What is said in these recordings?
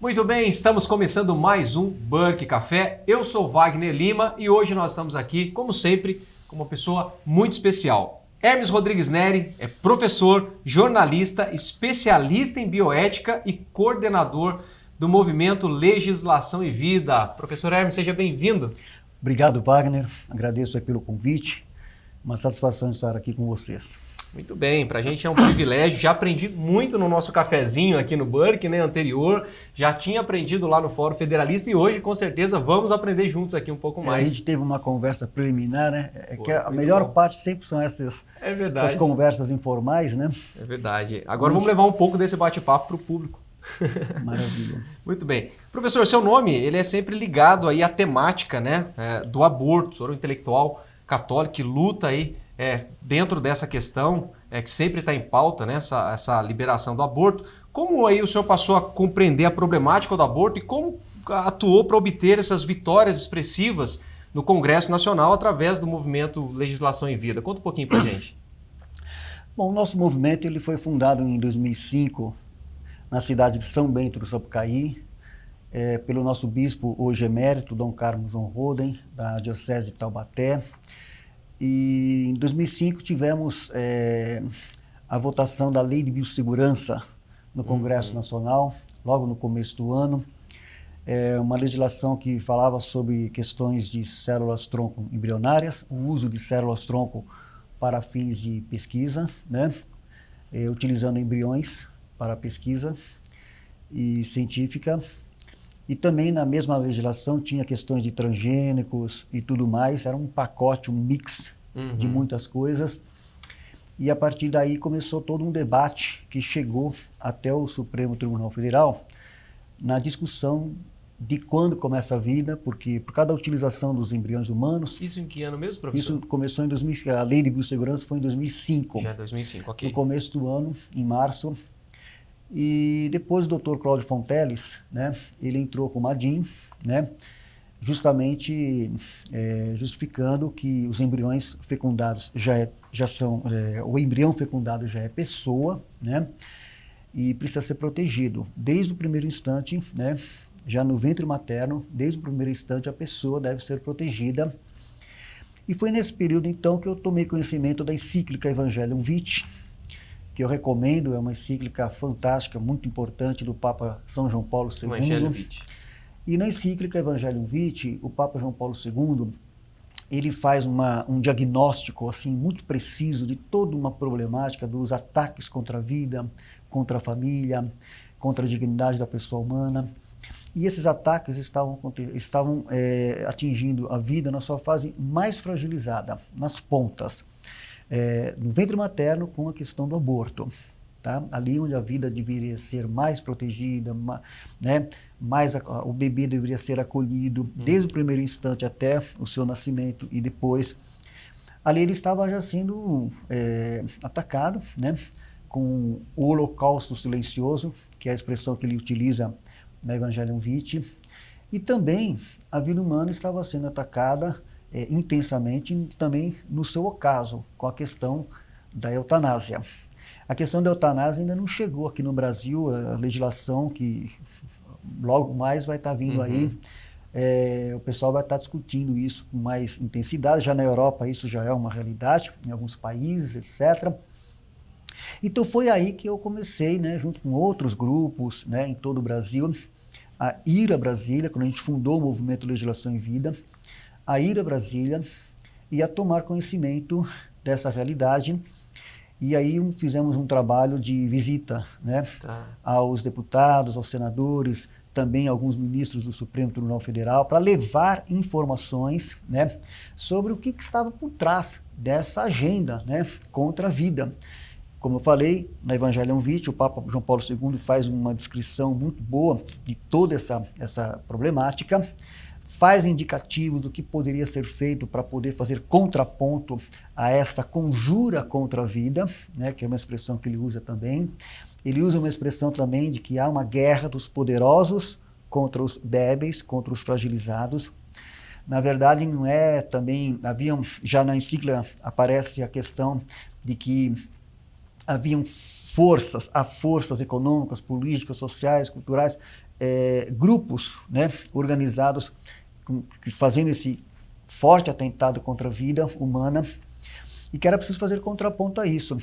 Muito bem, estamos começando mais um Burke Café. Eu sou Wagner Lima e hoje nós estamos aqui, como sempre, com uma pessoa muito especial. Hermes Rodrigues Neri é professor, jornalista, especialista em bioética e coordenador do movimento Legislação e Vida. Professor Hermes, seja bem-vindo. Obrigado, Wagner. Agradeço aí pelo convite. Uma satisfação estar aqui com vocês. Muito bem, para a gente é um privilégio. Já aprendi muito no nosso cafezinho aqui no Burke, né, anterior. Já tinha aprendido lá no Fórum Federalista e hoje, com certeza, vamos aprender juntos aqui um pouco mais. A gente teve uma conversa preliminar, né? Foi, a melhor parte sempre são essas conversas informais, né? É verdade. Agora vamos levar um pouco desse bate-papo para o público. Maravilha. Muito bem. Professor, seu nome ele é sempre ligado aí à temática, né, do aborto. O senhor é um intelectual católico que luta aí dentro dessa questão, que sempre está em pauta, né, essa liberação do aborto. Como aí o senhor passou a compreender a problemática do aborto e como atuou para obter essas vitórias expressivas no Congresso Nacional através do movimento Legislação em Vida? Conta um pouquinho para a gente. Bom, o nosso movimento ele foi fundado em 2005 na cidade de São Bento do Sapucaí, pelo nosso bispo hoje emérito, Dom Carlos João Roden, da Diocese de Taubaté. E em 2005 tivemos a votação da Lei de Biossegurança no Congresso Nacional, logo no começo do ano. Uma legislação que falava sobre questões de células-tronco embrionárias, o uso de células-tronco para fins de pesquisa, né? Utilizando embriões para pesquisa e científica. E também na mesma legislação tinha questões de transgênicos e tudo mais, era um pacote, um mix de muitas coisas. E a partir daí começou todo um debate que chegou até o Supremo Tribunal Federal na discussão de quando começa a vida, porque por causa da utilização dos embriões humanos... Isso em que ano mesmo, professor? Isso começou em 2005, a Lei de Biossegurança foi em 2005. Já 2005, ok. No começo do ano, em março. E depois o Dr. Cláudio Fonteles, né, ele entrou com uma DIN, né, justamente justificando que os embriões fecundados já são, o embrião fecundado já é pessoa, né, e precisa ser protegido. Desde o primeiro instante, né, já no ventre materno, desde o primeiro instante a pessoa deve ser protegida. E foi nesse período então que eu tomei conhecimento da encíclica Evangelium Vitae, que eu recomendo, é uma encíclica fantástica, muito importante, do Papa São João Paulo II. Evangelium Vitae. E na encíclica Evangelium Vitae, o Papa João Paulo II, ele faz um diagnóstico assim, muito preciso de toda uma problemática dos ataques contra a vida, contra a família, contra a dignidade da pessoa humana. E esses ataques estavam atingindo a vida na sua fase mais fragilizada, nas pontas. No ventre materno com a questão do aborto, tá? Ali onde a vida deveria ser mais protegida, né? O bebê deveria ser acolhido desde o primeiro instante até o seu nascimento e depois. Ali ele estava já sendo atacado, né? Com o holocausto silencioso, que é a expressão que ele utiliza na Evangelium Vitae, e também a vida humana estava sendo atacada intensamente também no seu ocaso, com a questão da eutanásia. A questão da eutanásia ainda não chegou aqui no Brasil, a legislação que logo mais vai estar vindo aí, o pessoal vai estar discutindo isso com mais intensidade. Já na Europa isso já é uma realidade, em alguns países, etc. Então foi aí que eu comecei, né, junto com outros grupos, né, em todo o Brasil, a ir a Brasília, quando a gente fundou o Movimento Legislação em Vida, a ir a Brasília e a tomar conhecimento dessa realidade. E aí fizemos um trabalho de visita, né, aos deputados, aos senadores, também alguns ministros do Supremo Tribunal Federal, para levar informações, né, sobre o que estava por trás dessa agenda, né, contra a vida. Como eu falei, na Evangelium Vitae, o Papa João Paulo II faz uma descrição muito boa de toda essa problemática, faz indicativos do que poderia ser feito para poder fazer contraponto a essa conjura contra a vida, né, que é uma expressão que ele usa também. Ele usa uma expressão também de que há uma guerra dos poderosos contra os débeis, contra os fragilizados. Na verdade, não é também... já na encíclica aparece a questão de que haviam forças econômicas, políticas, sociais, culturais, grupos, né, organizados fazendo esse forte atentado contra a vida humana, e que era preciso fazer contraponto a isso,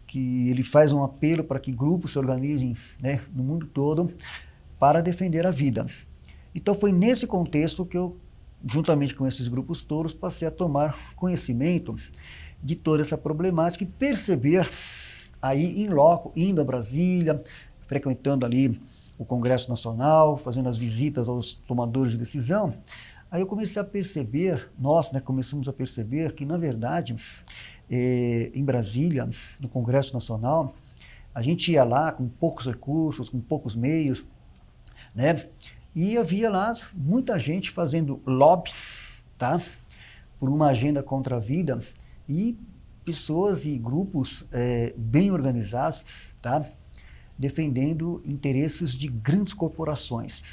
que ele faz um apelo para que grupos se organizem, né, no mundo todo para defender a vida. Então foi nesse contexto que eu, juntamente com esses grupos todos, passei a tomar conhecimento de toda essa problemática e perceber aí em loco, indo a Brasília, frequentando ali o Congresso Nacional, fazendo as visitas aos tomadores de decisão. Aí eu comecei a perceber, nós, né, começamos a perceber que, na verdade, em Brasília, no Congresso Nacional, a gente ia lá com poucos recursos, com poucos meios, né? E havia lá muita gente fazendo lobby, tá? Por uma agenda contra a vida, e pessoas e grupos bem organizados, tá? Defendendo interesses de grandes corporações.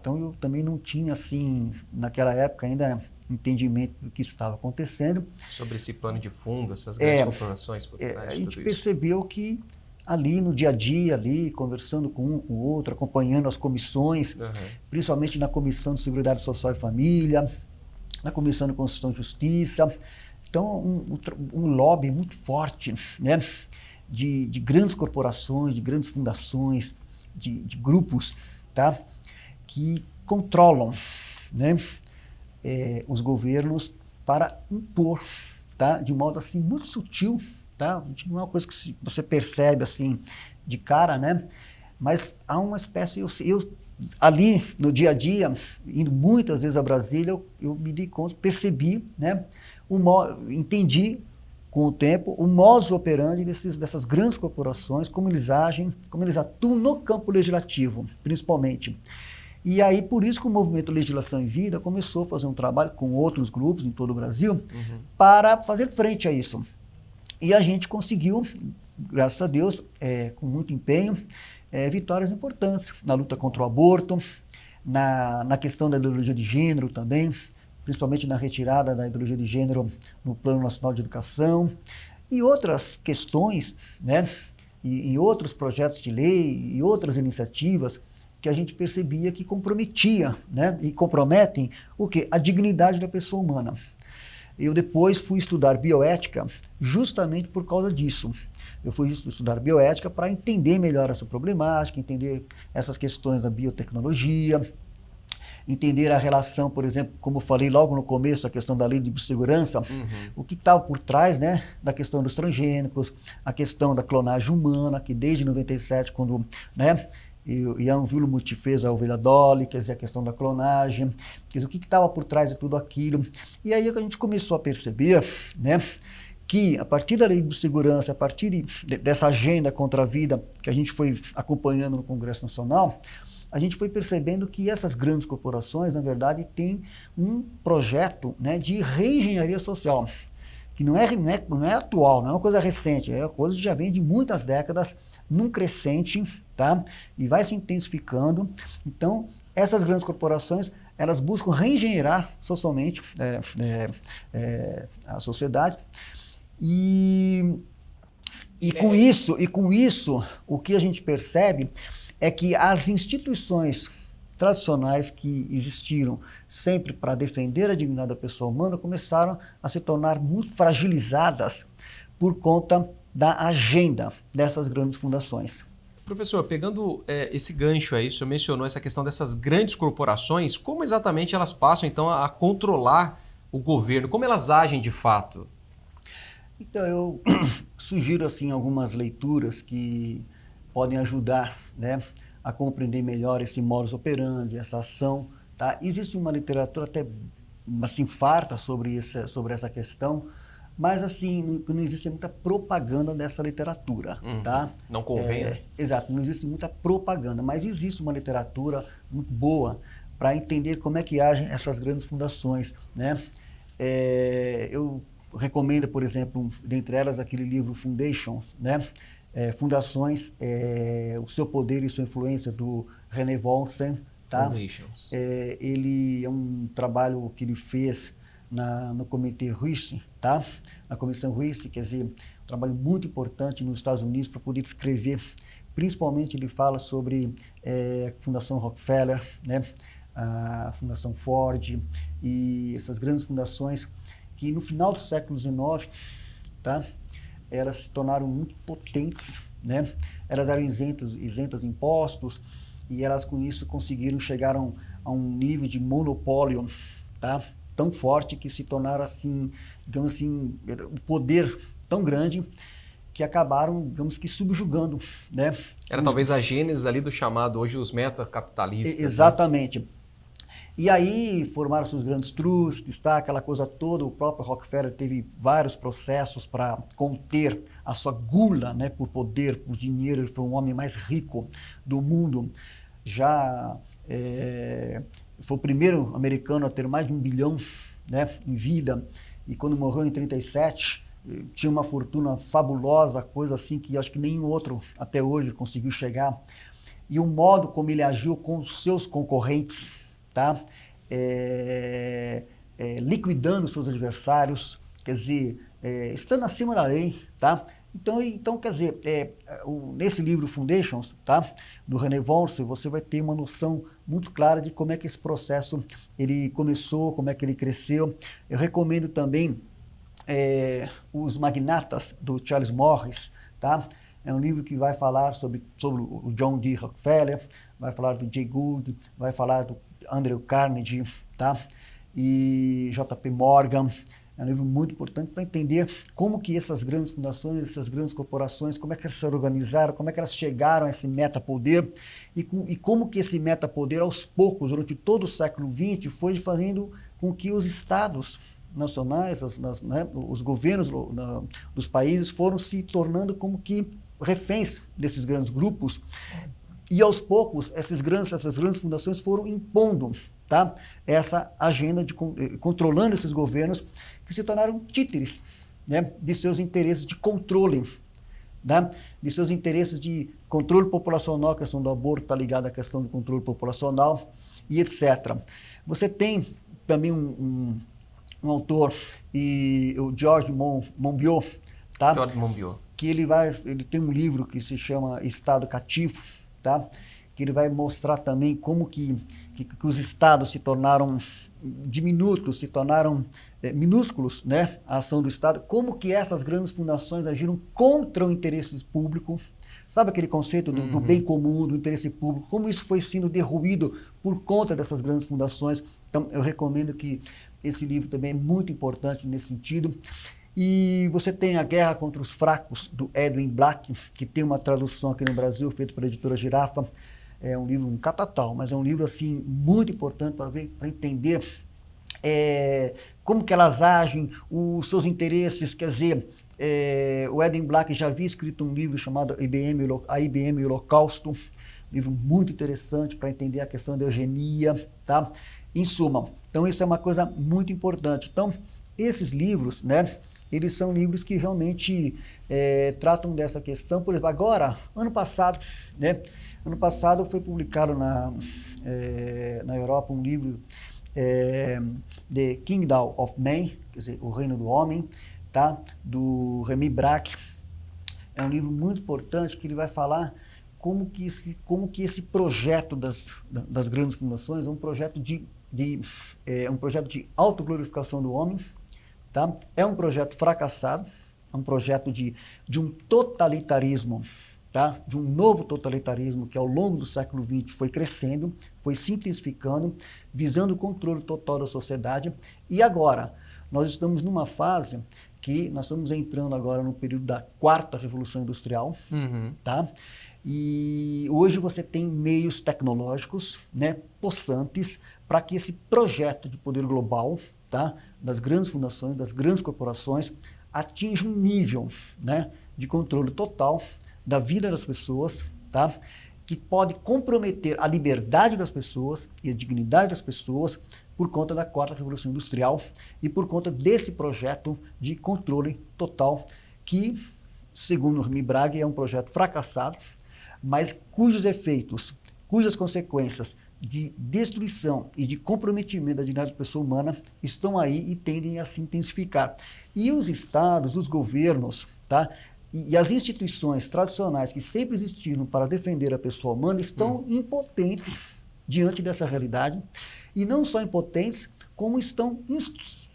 Então eu também não tinha, assim, naquela época ainda, entendimento do que estava acontecendo. Sobre esse pano de fundo, essas grandes corporações por trás de A tudo gente isso. percebeu que ali no dia a dia, ali, conversando com um, com o outro, acompanhando as comissões, principalmente na Comissão de Seguridade Social e Família, na Comissão de Constituição e Justiça. Então, um lobby muito forte, né, de grandes corporações, de grandes fundações, de grupos, tá, que controlam, né, os governos para impor, tá, de modo assim muito sutil, tá, não é uma coisa que você percebe assim de cara, né, mas há uma espécie, eu ali no dia a dia, indo muitas vezes a Brasília, eu me dei conta, percebi, né, entendi com o tempo o modus operandi dessas grandes corporações, como eles agem, como eles atuam no campo legislativo, principalmente. E aí, por isso que o Movimento Legislação em Vida começou a fazer um trabalho com outros grupos em todo o Brasil para fazer frente a isso. E a gente conseguiu, graças a Deus, com muito empenho, vitórias importantes na luta contra o aborto, na questão da ideologia de gênero também, principalmente na retirada da ideologia de gênero no Plano Nacional de Educação, e outras questões, né, e outros projetos de lei e outras iniciativas que a gente percebia que comprometia, né, e comprometem o quê? A dignidade da pessoa humana. Eu depois fui estudar bioética justamente por causa disso. Eu fui estudar bioética para entender melhor essa problemática, entender essas questões da biotecnologia, entender a relação, por exemplo, como eu falei logo no começo, a questão da lei de biossegurança, o que estava por trás, né, da questão dos transgênicos, a questão da clonagem humana, que desde 97, quando, né, Ian Wilmut fez a ovelha Dolly, quer dizer, a questão da clonagem, quer dizer, o que estava por trás de tudo aquilo. E aí a gente começou a perceber, né, que a partir da lei de biossegurança, a partir dessa agenda contra a vida que a gente foi acompanhando no Congresso Nacional, a gente foi percebendo que essas grandes corporações, na verdade, têm um projeto, né, de reengenharia social, que não é atual, não é uma coisa recente, é uma coisa que já vem de muitas décadas, num crescente, tá? E vai se intensificando. Então, essas grandes corporações, elas buscam reengenhar socialmente a sociedade. E com isso, o que a gente percebe é que as instituições tradicionais que existiram sempre para defender a dignidade da pessoa humana começaram a se tornar muito fragilizadas por conta da agenda dessas grandes fundações. Professor, pegando esse gancho aí, o senhor mencionou essa questão dessas grandes corporações, como exatamente elas passam então a controlar o governo, como elas agem de fato? Então eu sugiro assim algumas leituras que podem ajudar, né, a compreender melhor esse modus operandi, essa ação, tá? Existe uma literatura até assim farta sobre essa questão, mas assim não existe muita propaganda dessa literatura, tá? Não convém, né? Exato, não existe muita propaganda, mas existe uma literatura muito boa para entender como é que agem essas grandes fundações, né? Eu recomendo, por exemplo, dentre elas aquele livro Foundations, né? Fundações, o seu poder e sua influência, do René Wolfson, tá? Ele é um trabalho que ele fez no Comitê Ricci, tá? Na Comissão Ricci, quer dizer, um trabalho muito importante nos Estados Unidos para poder descrever Principalmente ele fala sobre a Fundação Rockefeller, né? A Fundação Ford e essas grandes fundações que no final do século XIX, tá? Elas se tornaram muito potentes, né? Elas eram isentas de impostos e elas com isso conseguiram chegar a um nível de monopólio, tá? Tão forte que se tornaram assim, digamos assim, um poder tão grande que acabaram, digamos que subjugando, né? Era talvez a gênese ali do chamado hoje os metacapitalistas. Exatamente. Né? E aí formaram-se os grandes trusts, tá? Aquela coisa toda. O próprio Rockefeller teve vários processos para conter a sua gula, né? Por poder, por dinheiro. Ele foi o homem mais rico do mundo. Já foi o primeiro americano a ter mais de 1 bilhão, né? Em vida. E quando morreu em 37, tinha uma fortuna fabulosa, coisa assim que acho que nenhum outro até hoje conseguiu chegar. E o modo como ele agiu com os seus concorrentes, tá? Liquidando seus adversários, quer dizer, estando acima da lei, tá? Então quer dizer, nesse livro Foundations, tá? Do René Vonce, você vai ter uma noção muito clara de como é que esse processo ele começou, como é que ele cresceu. Eu recomendo também Os Magnatas, do Charles Morris, tá? É um livro que vai falar sobre o John D. Rockefeller, vai falar do Jay Gould, vai falar do Andrew Carnegie, tá? E J.P. Morgan. É um livro muito importante para entender como que essas grandes fundações, essas grandes corporações, como é que elas se organizaram, como é que elas chegaram a esse metapoder e como que esse metapoder, aos poucos, durante todo o século XX, foi fazendo com que os estados nacionais, os governos dos países foram se tornando como que reféns desses grandes grupos. E aos poucos, essas grandes fundações foram impondo, tá? Essa agenda controlando esses governos que se tornaram títeres, né? De seus interesses de controle, tá? De seus interesses de controle populacional. A questão do aborto está ligada à questão do controle populacional e etc. Você tem também um autor, o George Monbiot, tá? George Monbiot. Que ele tem um livro que se chama Estado Cativo, tá? Que ele vai mostrar também como que os estados se tornaram diminutos, se tornaram minúsculos, né? A ação do Estado, como que essas grandes fundações agiram contra o interesse público. Sabe aquele conceito do bem comum, do interesse público, como isso foi sendo derruído por conta dessas grandes fundações. Então, eu recomendo que esse livro também é muito importante nesse sentido. E você tem A Guerra contra os Fracos, do Edwin Black, que tem uma tradução aqui no Brasil, feita pela editora Girafa. É um livro, um catatal, mas é um livro assim, muito importante para entender como que elas agem, os seus interesses. Quer dizer, o Edwin Black já havia escrito um livro chamado A IBM e o Holocausto, um livro muito interessante para entender a questão da eugenia, tá? Em suma, então isso é uma coisa muito importante. Então, esses livros, né, eles são livros que realmente tratam dessa questão. Por exemplo, agora, ano passado foi publicado na Europa um livro, The Kingdom of Man, quer dizer, O Reino do Homem, tá? Do Remy Braque. É um livro muito importante que ele vai falar como que esse projeto das grandes fundações é um projeto de autoglorificação do homem, tá? É um projeto fracassado, é um projeto de um totalitarismo, tá? De um novo totalitarismo que ao longo do século XX foi crescendo, foi se intensificando, visando o controle total da sociedade. E agora, nós estamos numa fase que nós estamos entrando agora no período da quarta revolução industrial, tá? E hoje você tem meios tecnológicos, né, possantes, para que esse projeto de poder global, tá, das grandes fundações, das grandes corporações, atinja um nível, né, de controle total da vida das pessoas, tá, que pode comprometer a liberdade das pessoas e a dignidade das pessoas por conta da quarta revolução industrial e por conta desse projeto de controle total que, segundo o Remy Brague, é um projeto fracassado, mas cujos efeitos, cujas consequências de destruição e de comprometimento da dignidade da pessoa humana estão aí e tendem a se intensificar. E os estados, os governos, tá, e as instituições tradicionais que sempre existiram para defender a pessoa humana estão impotentes diante dessa realidade, e não só impotentes, como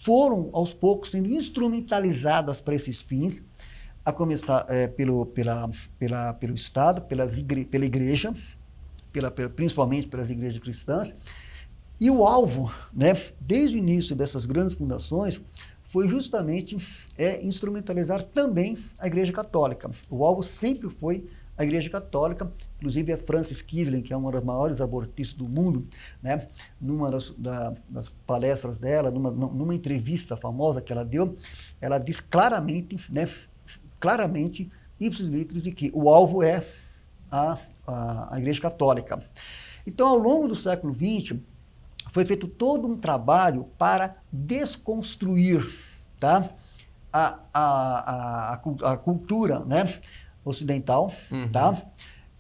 foram aos poucos sendo instrumentalizadas para esses fins, a começar pelo Estado, pela igreja, principalmente pelas igrejas cristãs. E o alvo, né, desde o início dessas grandes fundações, foi justamente instrumentalizar também a Igreja Católica. O alvo sempre foi a Igreja Católica, inclusive a Frances Kissling, que é uma das maiores abortistas do mundo, né, numa das palestras dela, numa entrevista famosa que ela deu, ela diz claramente, né, ipsis litteris, de que o alvo é a Igreja Católica. Então, ao longo do século XX, foi feito todo um trabalho para desconstruir, tá, a cultura, né, ocidental, tá,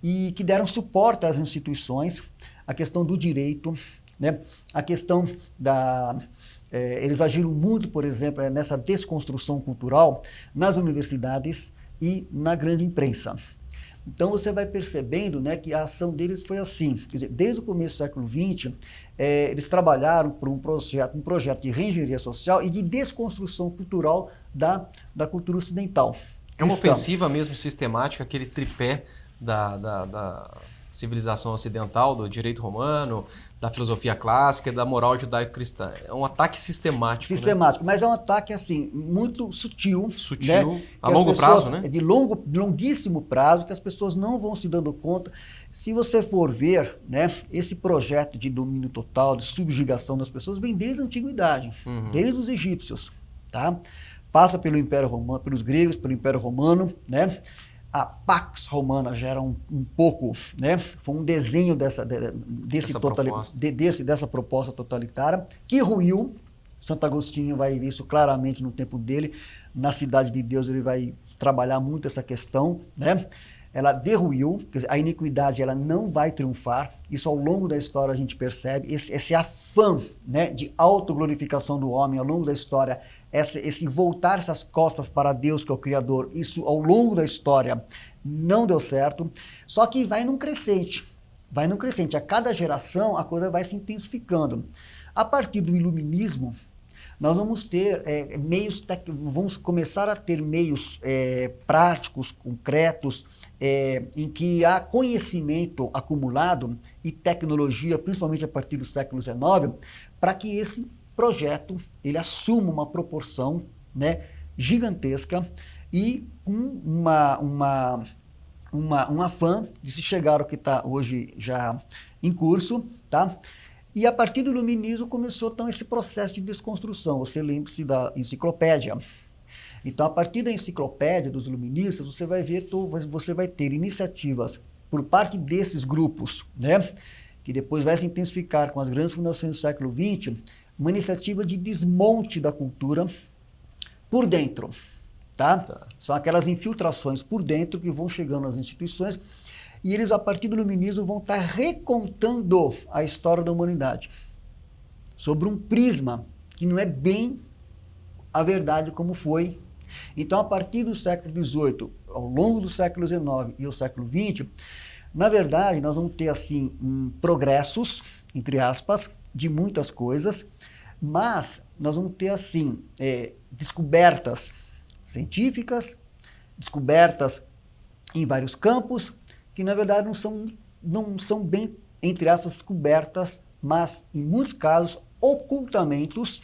e que deram suporte às instituições, a questão do direito, né, a questão eles agiram muito, por exemplo, nessa desconstrução cultural nas universidades e na grande imprensa. Então, você vai percebendo, né, que a ação deles foi assim. Quer dizer, desde o começo do século XX, eles trabalharam por um projeto de reengenharia social e de desconstrução cultural da cultura ocidental. É uma ofensiva mesmo sistemática, aquele tripé da civilização ocidental, do direito romano, da filosofia clássica e da moral judaico-cristã. É um ataque sistemático. Sistemático, né? Mas é um ataque assim, muito sutil. Sutil, né? a longo prazo, né? De longuíssimo prazo, que as pessoas não vão se dando conta. Se você for ver, né, esse projeto de domínio total, de subjugação das pessoas, vem desde a antiguidade, desde os egípcios, tá? Passa pelo Império Romano, pelos gregos, pelo Império Romano, né? A Pax Romana já era um pouco, né? Foi um desenho dessa proposta totalitária, que ruiu. Santo Agostinho vai ver isso claramente no tempo dele. Na Cidade de Deus ele vai trabalhar muito essa questão, né? Ela derruiu, quer dizer, a iniquidade ela não vai triunfar. Isso ao longo da história a gente percebe. Esse afã, né, de autoglorificação do homem ao longo da história, esse voltar essas costas para Deus, que é o Criador, isso ao longo da história não deu certo. Só que vai num crescente. A cada geração a coisa vai se intensificando. A partir do iluminismo, nós vamos ter vamos começar a ter meios práticos, concretos, em que há conhecimento acumulado e tecnologia, principalmente a partir do século XIX, para que esse projeto ele assuma uma proporção, né, gigantesca e um afã de se chegar ao que está hoje já em curso, tá? E a partir do iluminismo começou então esse processo de desconstrução. Você lembre-se da enciclopédia. Então, a partir da enciclopédia dos iluministas, você vai ter iniciativas por parte desses grupos, né, que depois vai se intensificar com as grandes fundações do século XX, uma iniciativa de desmonte da cultura por dentro, tá? São aquelas infiltrações por dentro que vão chegando nas instituições e eles, a partir do iluminismo, vão estar recontando a história da humanidade sobre um prisma que não é bem a verdade como foi. Então, a partir do século XVIII, ao longo do século XIX e o século XX, na verdade, nós vamos ter, assim, progressos, entre aspas, de muitas coisas, mas nós vamos ter, assim, descobertas científicas, descobertas em vários campos, que, na verdade, não são bem, entre aspas, descobertas, mas, em muitos casos, ocultamentos,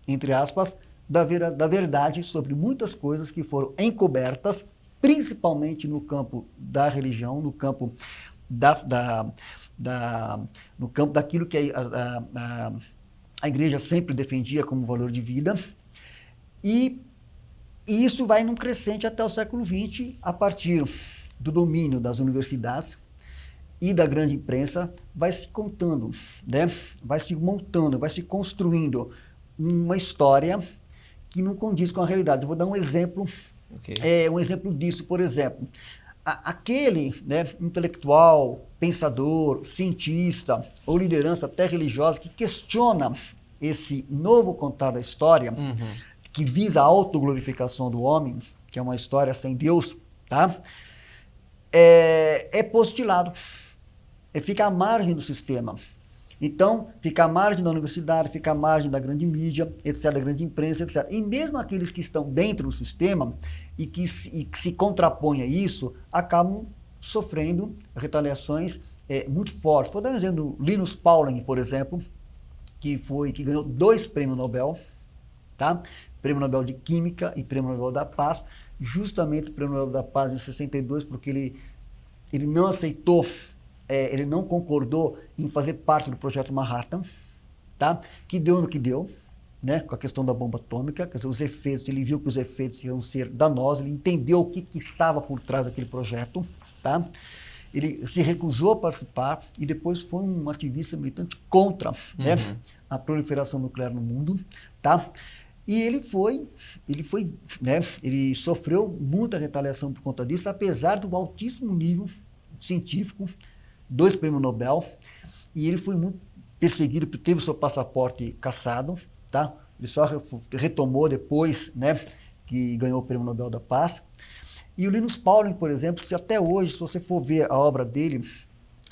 entre aspas, da verdade sobre muitas coisas que foram encobertas, principalmente no campo da religião, no campo no campo daquilo que a igreja sempre defendia como valor de vida, e isso vai num crescente até o século XX, a partir do domínio das universidades e da grande imprensa, vai se contando, né? Vai se montando, vai se construindo uma história que não condiz com a realidade. Eu vou dar um exemplo, um exemplo disso, por exemplo, aquele, né, intelectual, pensador, cientista ou liderança até religiosa que questiona esse novo contar da história, que visa a autoglorificação do homem, que é uma história sem Deus, tá? É postilado, fica à margem do sistema. Então, fica à margem da universidade, fica à margem da grande mídia, etc., da grande imprensa, etc. E mesmo aqueles que estão dentro do sistema e que se contrapõem a isso, acabam sofrendo retaliações muito fortes. Vou dar um exemplo do Linus Pauling, por exemplo, que ganhou 2 prêmios Nobel, tá? Prêmio Nobel de Química e Prêmio Nobel da Paz, justamente o Prêmio Nobel da Paz em 62, porque ele não aceitou, ele não concordou em fazer parte do projeto Manhattan, tá? Que deu no que deu, né? Com a questão da bomba atômica, quer dizer, os efeitos, ele viu que os efeitos iam ser danosos, ele entendeu o que estava por trás daquele projeto, tá? Ele se recusou a participar e depois foi um ativista militante contra, né, a proliferação nuclear no mundo, tá? E ele sofreu muita retaliação por conta disso, apesar do altíssimo nível científico, 2 prêmios Nobel, e ele foi muito perseguido, teve o seu passaporte cassado, tá? Ele só retomou depois, né, que ganhou o Prêmio Nobel da Paz. E o Linus Pauling, por exemplo, se até hoje, se você for ver a obra dele,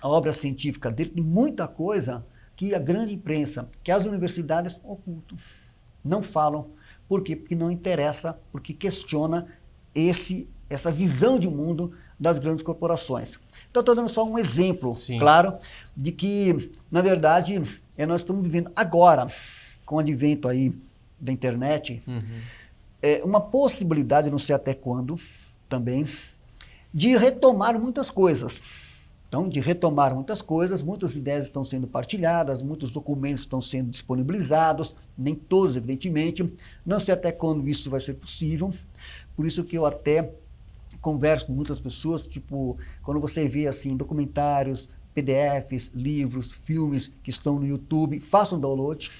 a obra científica dele, tem muita coisa que a grande imprensa, que as universidades ocultam, não falam. Por quê? Porque não interessa, porque questiona essa visão de mundo das grandes corporações. Então, estou dando só um exemplo, claro, de que, na verdade, nós estamos vivendo agora, com o advento aí da internet, uma possibilidade, não sei até quando, também, de retomar muitas coisas. Então, de retomar muitas coisas, muitas ideias estão sendo partilhadas, muitos documentos estão sendo disponibilizados, nem todos, evidentemente. Não sei até quando isso vai ser possível, por isso que eu até converso com muitas pessoas, tipo, quando você vê, assim, documentários, PDFs, livros, filmes que estão no YouTube, faça um download,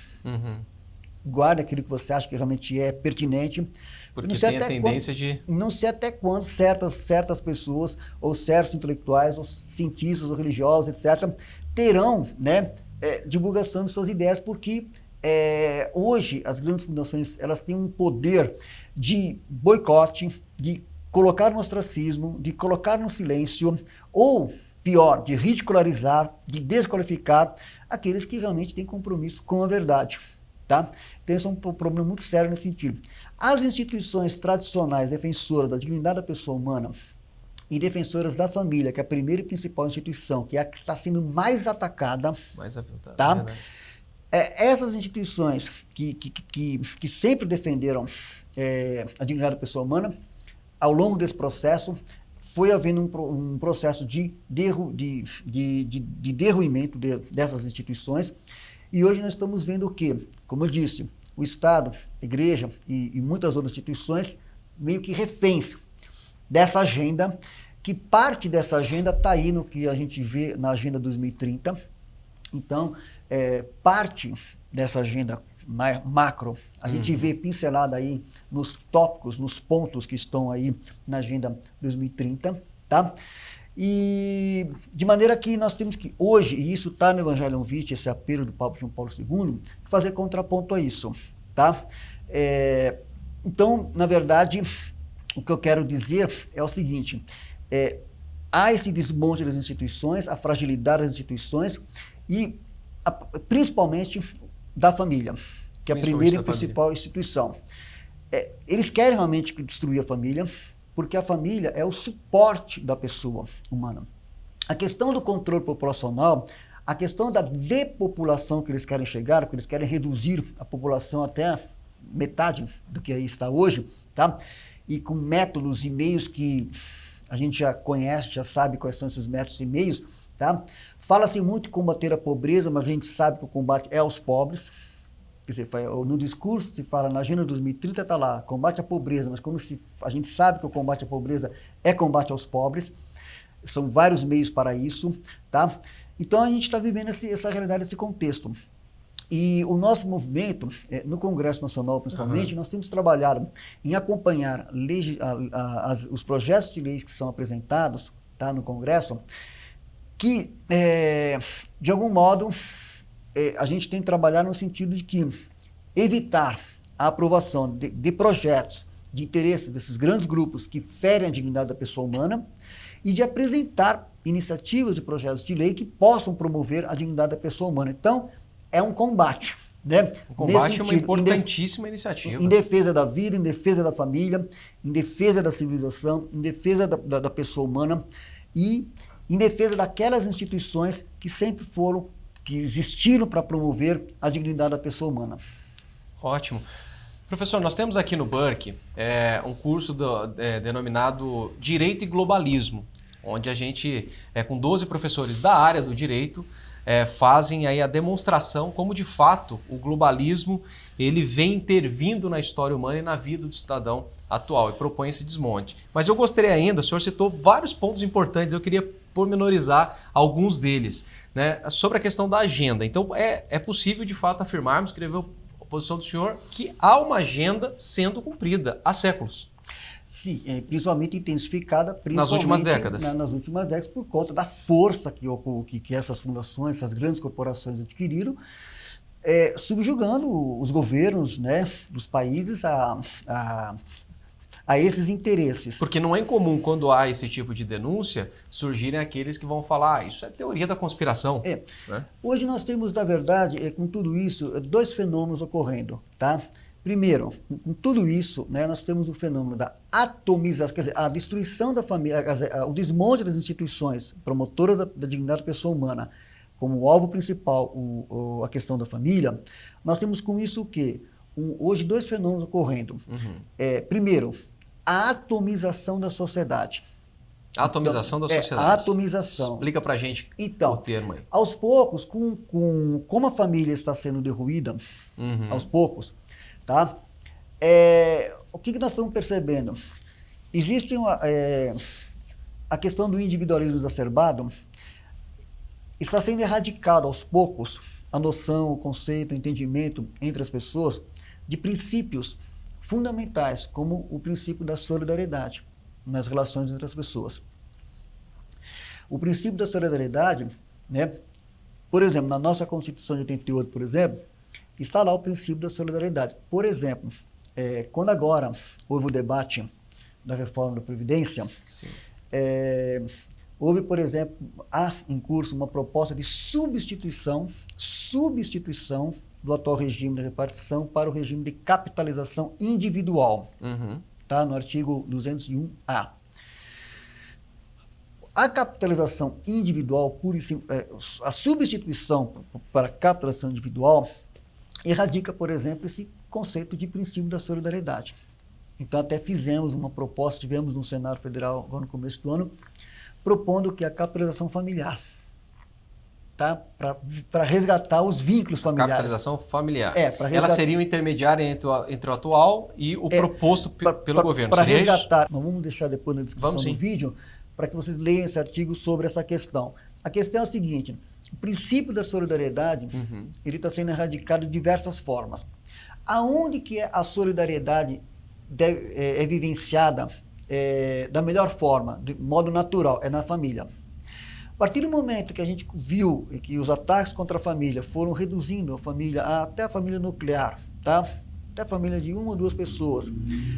guarde aquilo que você acha que realmente é pertinente. Porque tem a tendência de... Não sei até quando certas pessoas, ou certos intelectuais, ou cientistas, ou religiosos, etc., terão, né, divulgação de suas ideias, porque hoje as grandes fundações elas têm um poder de boicote, de colocar no ostracismo, de colocar no silêncio, ou, pior, de ridicularizar, de desqualificar aqueles que realmente têm compromisso com a verdade. Tá? Então, esse é um problema muito sério nesse sentido. As instituições tradicionais defensoras da dignidade da pessoa humana e defensoras da família, que é a primeira e principal instituição, que é a que está sendo mais atacada, tá? Essas instituições que sempre defenderam a dignidade da pessoa humana, ao longo desse processo, foi havendo um processo de derruimento dessas instituições. E hoje nós estamos vendo o quê? Como eu disse, o Estado, a Igreja e muitas outras instituições meio que reféns dessa agenda, que parte dessa agenda está aí no que a gente vê na Agenda 2030. Então, parte dessa agenda macro, a gente vê pincelada aí nos tópicos, nos pontos que estão aí na Agenda 2030, tá? E de maneira que nós temos que, hoje, e isso está no Evangelium Vitae, esse apelo do Papa João Paulo II, fazer contraponto a isso, tá? Então, na verdade, o que eu quero dizer é o seguinte, há esse desmonte das instituições, a fragilidade das instituições e principalmente da família, que é a primeira e principal instituição. Eles querem realmente destruir a família, porque a família é o suporte da pessoa humana. A questão do controle populacional, a questão da depopulação que eles querem chegar, porque eles querem reduzir a população até metade do que aí está hoje, tá? E com métodos e meios que a gente já conhece, já sabe quais são esses métodos e meios, tá? Fala-se muito em combater a pobreza, mas a gente sabe que o combate é aos pobres. Quer dizer, no discurso se fala, na Agenda 2030 está lá, combate à pobreza, mas a gente sabe que o combate à pobreza é combate aos pobres, são vários meios para isso, tá? Então a gente está vivendo essa realidade, esse contexto. E o nosso movimento, no Congresso Nacional principalmente, nós temos trabalhado em acompanhar os projetos de leis que são apresentados, tá, no Congresso, que, de algum modo, a gente tem que trabalhar no sentido de que evitar a aprovação de projetos de interesses desses grandes grupos que ferem a dignidade da pessoa humana e de apresentar iniciativas e projetos de lei que possam promover a dignidade da pessoa humana. Então, é um combate. Né? O combate é uma importantíssima iniciativa. Em defesa da vida, em defesa da família, em defesa da civilização, em defesa da pessoa humana e em defesa daquelas instituições que sempre foram, que existiram para promover a dignidade da pessoa humana. Ótimo. Professor, nós temos aqui no Burke um curso denominado Direito e Globalismo, onde a gente, com 12 professores da área do direito, fazem aí a demonstração como, de fato, o globalismo ele vem intervindo na história humana e na vida do cidadão atual e propõe esse desmonte. Mas eu gostaria ainda, o senhor citou vários pontos importantes, eu queria pormenorizar alguns deles, né, sobre a questão da agenda. Então, é possível, de fato, afirmarmos, escrever a posição do senhor, que há uma agenda sendo cumprida há séculos. Sim, principalmente intensificada nas últimas décadas. Nas últimas décadas, por conta da força que essas fundações, essas grandes corporações adquiriram, subjugando os governos, né, dos países a esses interesses. Porque não é incomum, quando há esse tipo de denúncia, surgirem aqueles que vão falar, isso é teoria da conspiração. Né? Hoje nós temos, na verdade, com tudo isso, dois fenômenos ocorrendo, tá? Primeiro, com tudo isso, né, nós temos o fenômeno da atomização, quer dizer, a destruição da família, o desmonte das instituições promotoras da dignidade da pessoa humana, como alvo principal a questão da família. Nós temos com isso o quê? Hoje, dois fenômenos ocorrendo. Primeiro, a atomização da sociedade. A atomização da sociedade. A atomização. Explica pra gente o termo aí. Aos poucos, como a família está sendo derruída, aos poucos, tá? O que nós estamos percebendo? Existe a questão do individualismo exacerbado, está sendo erradicado aos poucos a noção, o conceito, o entendimento entre as pessoas de princípios fundamentais, como o princípio da solidariedade nas relações entre as pessoas. O princípio da solidariedade, né, por exemplo, na nossa Constituição de 88, por exemplo, está lá o princípio da solidariedade. Por exemplo, quando agora houve o debate da reforma da Previdência, houve, por exemplo, há em curso uma proposta de substituição do atual regime de repartição para o regime de capitalização individual, tá? No artigo 201A. A capitalização individual, a substituição para a capitalização individual, erradica, por exemplo, esse conceito de princípio da solidariedade. Então, até fizemos uma proposta, tivemos no Senado Federal, agora no começo do ano, propondo que a capitalização familiar, tá? Para resgatar os vínculos familiares. Capitalização familiar. Ela seria o intermediário entre o atual e o proposto pelo governo. Para resgatar. Nós vamos deixar depois na descrição do vídeo, para que vocês leiam esse artigo sobre essa questão. A questão é a seguinte: o princípio da solidariedade ele está sendo erradicado de diversas formas. Aonde que a solidariedade é vivenciada da melhor forma, de modo natural, é na família. A partir do momento que a gente viu que os ataques contra a família foram reduzindo a família, até a família nuclear, tá? Até a família de uma ou duas pessoas.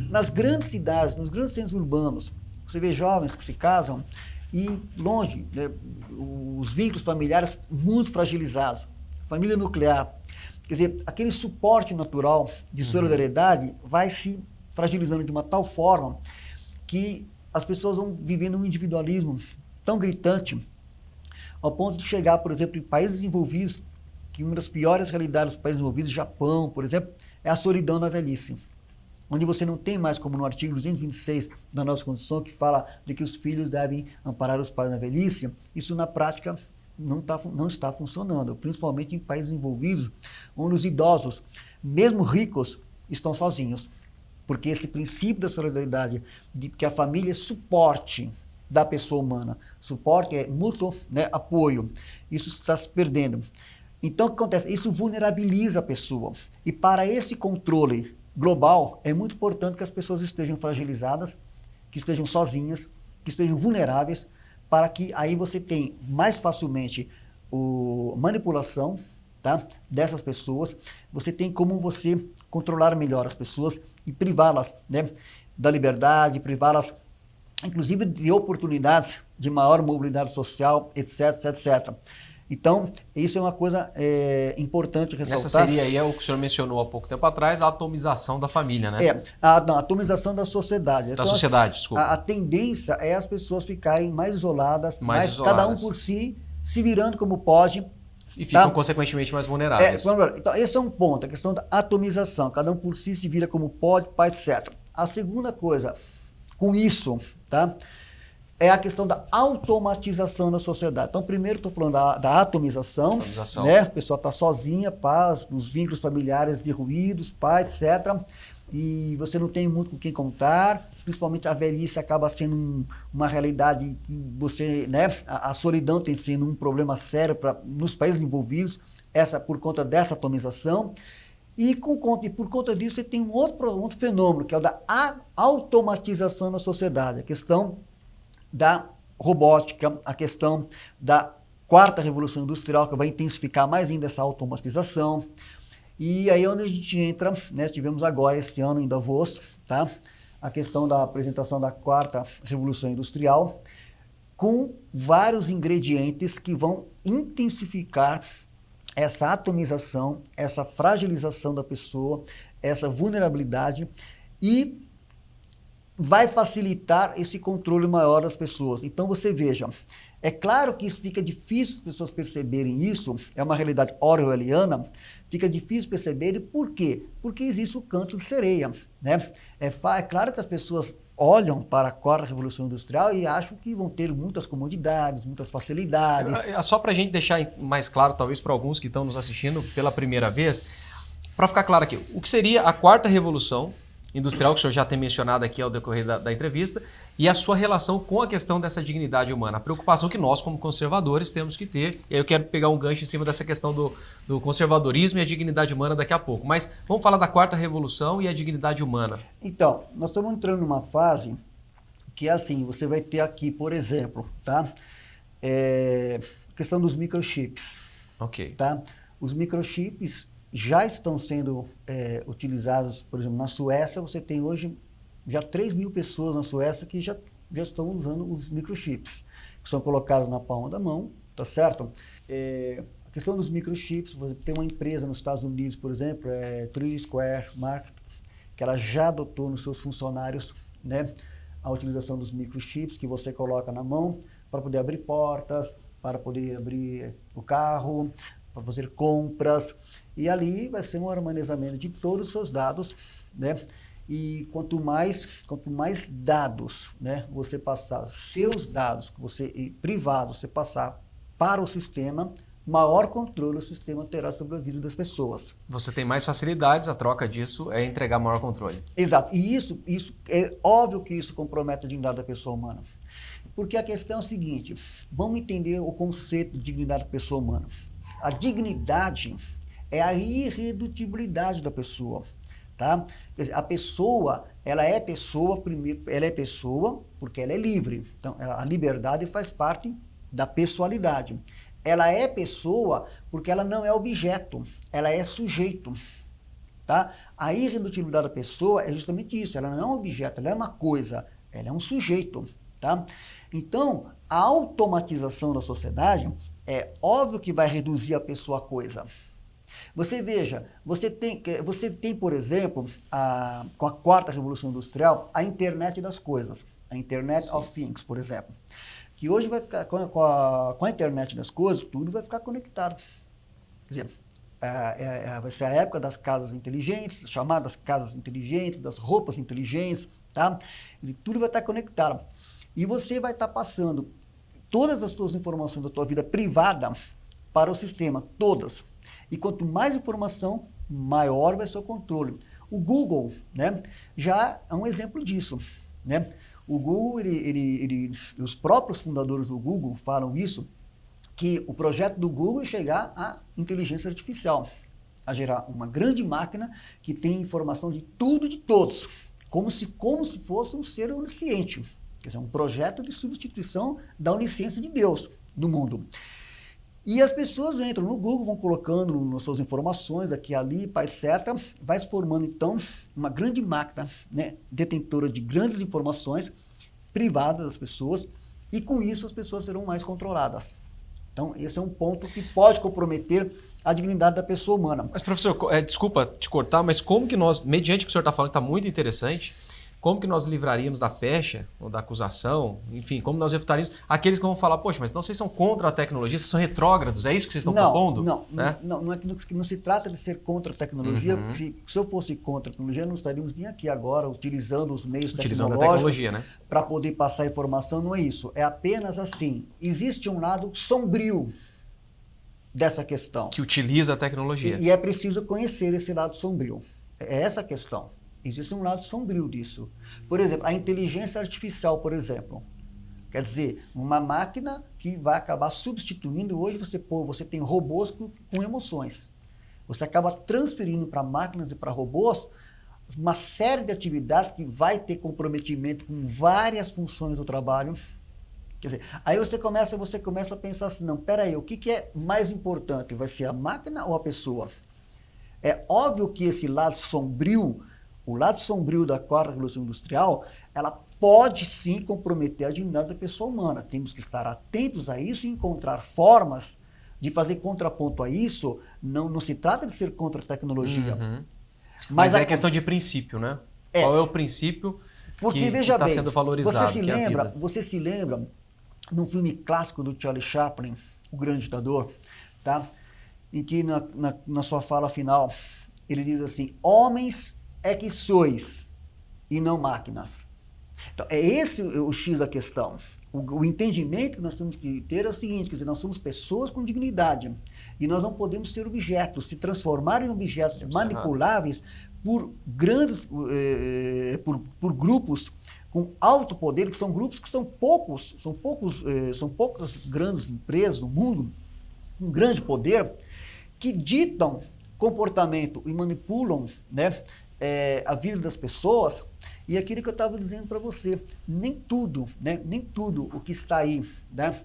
Nas grandes cidades, nos grandes centros urbanos, você vê jovens que se casam e longe, né, os vínculos familiares muito fragilizados. Família nuclear. Quer dizer, aquele suporte natural de solidariedade vai se fragilizando de uma tal forma que as pessoas vão vivendo um individualismo tão gritante, ao ponto de chegar, por exemplo, em países desenvolvidos, que uma das piores realidades dos países desenvolvidos, Japão, por exemplo, é a solidão na velhice, onde você não tem mais, como no artigo 226 da nossa Constituição, que fala de que os filhos devem amparar os pais na velhice. Isso, na prática, não está funcionando, principalmente em países desenvolvidos, onde os idosos, mesmo ricos, estão sozinhos. Porque esse princípio da solidariedade, de que a família é suporte da pessoa humana, suporte é mútuo, né, apoio, isso está se perdendo. Então, o que acontece? Isso vulnerabiliza a pessoa. E para esse controle global, é muito importante que as pessoas estejam fragilizadas, que estejam sozinhas, que estejam vulneráveis, para que aí você tenha mais facilmente a manipulação, tá, dessas pessoas. Você tem como você controlar melhor as pessoas e privá-las, né, da liberdade, privá-las, inclusive, de oportunidades de maior mobilidade social, etc, etc, etc. Então, isso é uma coisa importante ressaltar. Essa seria aí o que o senhor mencionou há pouco tempo atrás, a atomização da família, né? A atomização da sociedade. Da sociedade, desculpa. A tendência é as pessoas ficarem mais isoladas, cada um por si, se virando como pode. E ficam, consequentemente, mais vulneráveis. Então, esse é um ponto, a questão da atomização. Cada um por si se vira como pode, etc. A segunda coisa, com isso, tá? É a questão da automatização da sociedade. Então, primeiro estou falando da atomização. Né? A pessoa está sozinha, os vínculos familiares derruídos, pai, etc. E você não tem muito com quem contar, principalmente a velhice acaba sendo uma realidade que você, né? A solidão tem sido um problema sério nos países envolvidos, por conta dessa atomização. E por conta disso, você tem um outro fenômeno, que é o da automatização da sociedade, a questão da robótica, a questão da quarta revolução industrial, que vai intensificar mais ainda essa automatização. E aí é onde a gente entra, né, tivemos agora esse ano em Davos, tá, a questão da apresentação da quarta revolução industrial, com vários ingredientes que vão intensificar essa atomização, essa fragilização da pessoa, essa vulnerabilidade e vai facilitar esse controle maior das pessoas. Então você veja, é claro que isso fica difícil as pessoas perceberem isso, é uma realidade orwelliana, fica difícil perceberem, por quê? Porque existe o canto de sereia, né? É claro que as pessoas olham para a quarta revolução industrial e acham que vão ter muitas comodidades, muitas facilidades. Só para a gente deixar mais claro, talvez para alguns que estão nos assistindo pela primeira vez, para ficar claro aqui, o que seria a quarta revolução industrial, que o senhor já tem mencionado aqui ao decorrer da entrevista, e a sua relação com a questão dessa dignidade humana, a preocupação que nós, como conservadores, temos que ter. E aí eu quero pegar um gancho em cima dessa questão do conservadorismo e a dignidade humana daqui a pouco. Mas vamos falar da quarta revolução e a dignidade humana. Então, nós estamos entrando numa fase que é assim, você vai ter aqui, por exemplo, tá? A questão dos microchips. Ok. Tá? Os microchips já estão sendo utilizados, por exemplo, na Suécia, você tem hoje já 3.000 pessoas na Suécia que já estão usando os microchips, que são colocados na palma da mão, tá certo? A questão dos microchips, você tem uma empresa nos Estados Unidos, por exemplo, Three Square Market, que ela já adotou nos seus funcionários, né, a utilização dos microchips que você coloca na mão para poder abrir portas, para poder abrir o carro, para fazer compras, e ali vai ser um armazenamento de todos os seus dados, né? E quanto mais dados, né, você passar, seus dados privados, você passar para o sistema, maior controle o sistema terá sobre a vida das pessoas. Você tem mais facilidades, a troca disso é entregar maior controle. Exato. E isso é óbvio que isso compromete a dignidade da pessoa humana. Porque a questão é o seguinte, vamos entender o conceito de dignidade da pessoa humana. A dignidade é a irredutibilidade da pessoa, tá? Quer dizer, a pessoa, ela é pessoa porque ela é livre. Então, a liberdade faz parte da pessoalidade. Ela é pessoa porque ela não é objeto, ela é sujeito, tá? A irredutibilidade da pessoa é justamente isso, ela não é um objeto, ela é uma coisa, ela é um sujeito, tá? Então, a automatização da sociedade é óbvio que vai reduzir a pessoa a coisa. Você veja, você tem, por exemplo, com a quarta revolução industrial, a internet das coisas, a Internet of Things, por exemplo, que hoje vai ficar, com a internet das coisas, tudo vai ficar conectado. Quer dizer, vai ser a época das casas inteligentes, das chamadas casas inteligentes, das roupas inteligentes, tá? Quer dizer, tudo vai estar conectado. E você vai estar passando todas as suas informações da tua vida privada para o sistema, todas. E quanto mais informação, maior vai ser o controle. O Google, né, já é um exemplo disso, né? O Google, os próprios fundadores do Google falam isso, que o projeto do Google é chegar à inteligência artificial, a gerar uma grande máquina que tem informação de tudo e de todos, como se fosse um ser onisciente. Quer dizer, um projeto de substituição da onisciência de Deus no mundo. E as pessoas entram no Google, vão colocando nas suas informações aqui, ali, etc. Vai se formando, então, uma grande máquina, né, detentora de grandes informações privadas das pessoas, e com isso as pessoas serão mais controladas. Então, esse é um ponto que pode comprometer a dignidade da pessoa humana. Mas, professor, desculpa te cortar, mas como que nós, mediante o que o senhor está falando, que está muito interessante, como que nós livraríamos da pecha, ou da acusação, enfim, como nós refutaríamos aqueles que vão falar, poxa, mas então vocês são contra a tecnologia, vocês são retrógrados, é isso que vocês estão propondo? Não é que não se trata de ser contra a tecnologia, porque se eu fosse contra a tecnologia, não estaríamos nem aqui agora utilizando os meios tecnológicos né, para poder passar informação, não é isso. É apenas assim, existe um lado sombrio dessa questão. Que utiliza a tecnologia. E é preciso conhecer esse lado sombrio. É essa a questão. Existe um lado sombrio disso. Por exemplo, a inteligência artificial, por exemplo. Quer dizer, uma máquina que vai acabar substituindo. Hoje você tem robôs com emoções. Você acaba transferindo para máquinas e para robôs uma série de atividades que vai ter comprometimento com várias funções do trabalho. Quer dizer, aí você começa a pensar assim, não, peraí, o que é mais importante? Vai ser a máquina ou a pessoa? É óbvio que esse lado sombrio, o lado sombrio da quarta revolução industrial, ela pode sim comprometer a dignidade da pessoa humana. Temos que estar atentos a isso e encontrar formas de fazer contraponto a isso. Não se trata de ser contra a tecnologia. Mas é questão de princípio, né? Qual é o princípio que está sendo valorizado? Você se lembra num filme clássico do Charlie Chaplin, O Grande Ditador, tá? Em que na sua fala final ele diz assim, homens é que sois e não máquinas. Então, é esse o X da questão. O entendimento que nós temos que ter é o seguinte, quer dizer, nós somos pessoas com dignidade e nós não podemos ser objetos, se transformar em objetos manipuláveis por grandes, por grupos com alto poder, que são grupos que são poucas grandes empresas no mundo, com grande poder, que ditam comportamento e manipulam, né, a vida das pessoas. E aquilo que eu estava dizendo para você, nem tudo o que está aí, né,